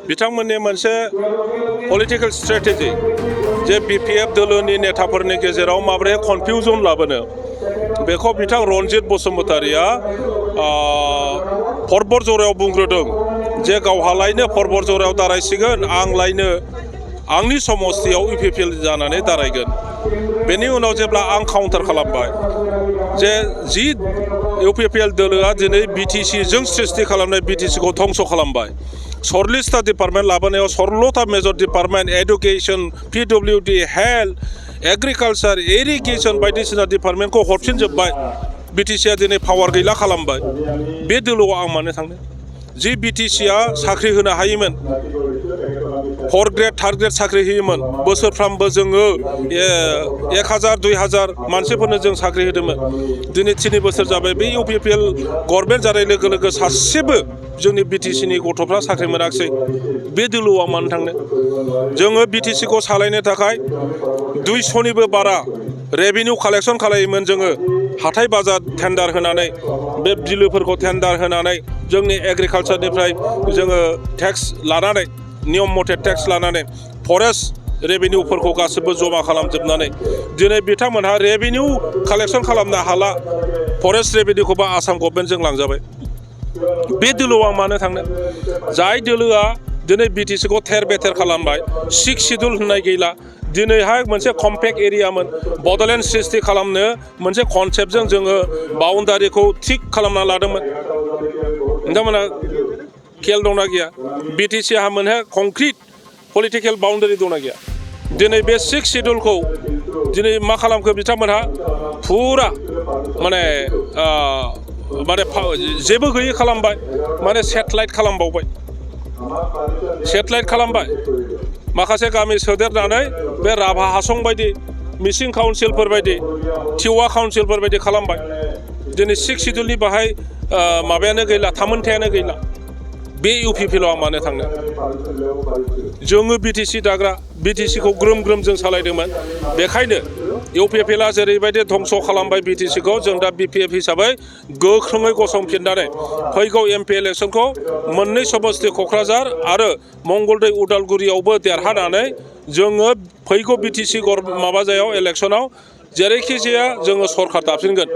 बिथांमोननि मोनसे political strategy जे BPF दोलोनि नेताफोरनि गेजेराव माबोरै कनफ्यूजन लाबोनो बेखौ बिथां रनजित बसुमतारिया परबरजरायाव बुंग्रोदों जे गावहालायनो परबरजरायाव दारायसिगोन आंलायनो आंनि समस्तियाव UPPL जानानै दारायगोन बेनि उनाव जेब्ला आं काउन्टार खालामबाय जे जि UPPL दोलोआ दिनै BTC जों सृष्टि खालामनाय BTC खौ धंस खालामबाय 40टा डिपार्टमेन्ट लाबोनायाव 16टा major department education PWD health agriculture irrigation बायदिसिना डिपार्टमेन्टखौ हरफिनजोब्बाय BTC आ दिनै पावार गैला खालामबाय बे दोलोआव आं मानो थांनो जि BTC आ साख्रि होनो हायोमोन 4 ग्रेड 3 ग्रेड साख्रि होयोमोन बोसोरफ्रामबो जोङो 1000 2000 मानसिफोरनो जों साख्रि होदोंमोन दिनै 3 बोसोर जाबाय बे UPPL गभर्नमेन्ट जानाय लोगो लोगो सासेबो जोंनि BTC नि गथ'फ्रा साख्रि मोनाखिसै बे दोलोआव मानो थांनो जोङो BTC खौ सालायनो थाखाय 200 निबो बारा रेभिनिउ कालेक्सन खालायोमोन जोङो हाथाय बाजार टेन्डार होनानै बे बिलोफोरखौ टेन्डार होनानै जोंनि एग्रिकालचारनिफ्राय जोङो टेक्स लानानै नियम मथे टेक्स लानानै फरेस्ट रेभिनिउफोरखौ गासिबो जमा खालामजोबनानै दिनै बिथांमोनहा रेभिनिउ कालेक्सन खालामनो हाला फरेस्ट रेभिनिउखौबो आसाम गभर्नमेन्टजों लांजाबाय बे दोलोआव आं मानो थांनो जाय दोलोआ दिनै BTC खौ थेर बेथेर खालामबाय 6 शिड्युल होननाय गैला दिनैहाय मोनसे कम्पेक्ट एरियामोन बड'लेण्ड सृष्टि खालामनो मोनसे कनसेप्टजों जोङो बाउन्डारिखौ थिक खालामना लादोंमोन नोंथांमोना खेल दंना गैया BTC हा मोनसे कंक्रिट पलिटिकेल बाउन्डारि दंना गैया दिनै बे 6 शिड्युलखौ दिनै मा खालामखो बिथांमोनहा फुरा माने जेबो गैयै खालामबाय माने सेटेलाइट खालामबावबाय सेटेलाइट खालामबाय माखासे गामि सोदेरनानै बे राभा हासं बायदि मिसिं काउन्सिलफोर बायदि टिवा काउन्सिलफोर बायदि खालामबाय दिनै 6 शिड्युलनि बाहाय माबायानो गैला थामोनथायानो गैला बे UPPL आव आं मानो थांनो जोङो BTC दाग्रा BTC खौ ग्रोम ग्रोम जों सालायदोंमोन बेखायनो UPPL आ जेरैबायदि धंस खालामबाय BTC खौ जों दा BPF हिसाबै गोख्रोङै गसंफिननानै फैगौ MP इलेक्सनखौ मोननै समस्ति क'क्राझार आरो मंगलदै उदालगुरियावबो देरहानानै जोङो फैगौ BTC माबाजायाव इलेक्सनाव जेरैखि जाया जोङो सरकार दाफिनगोन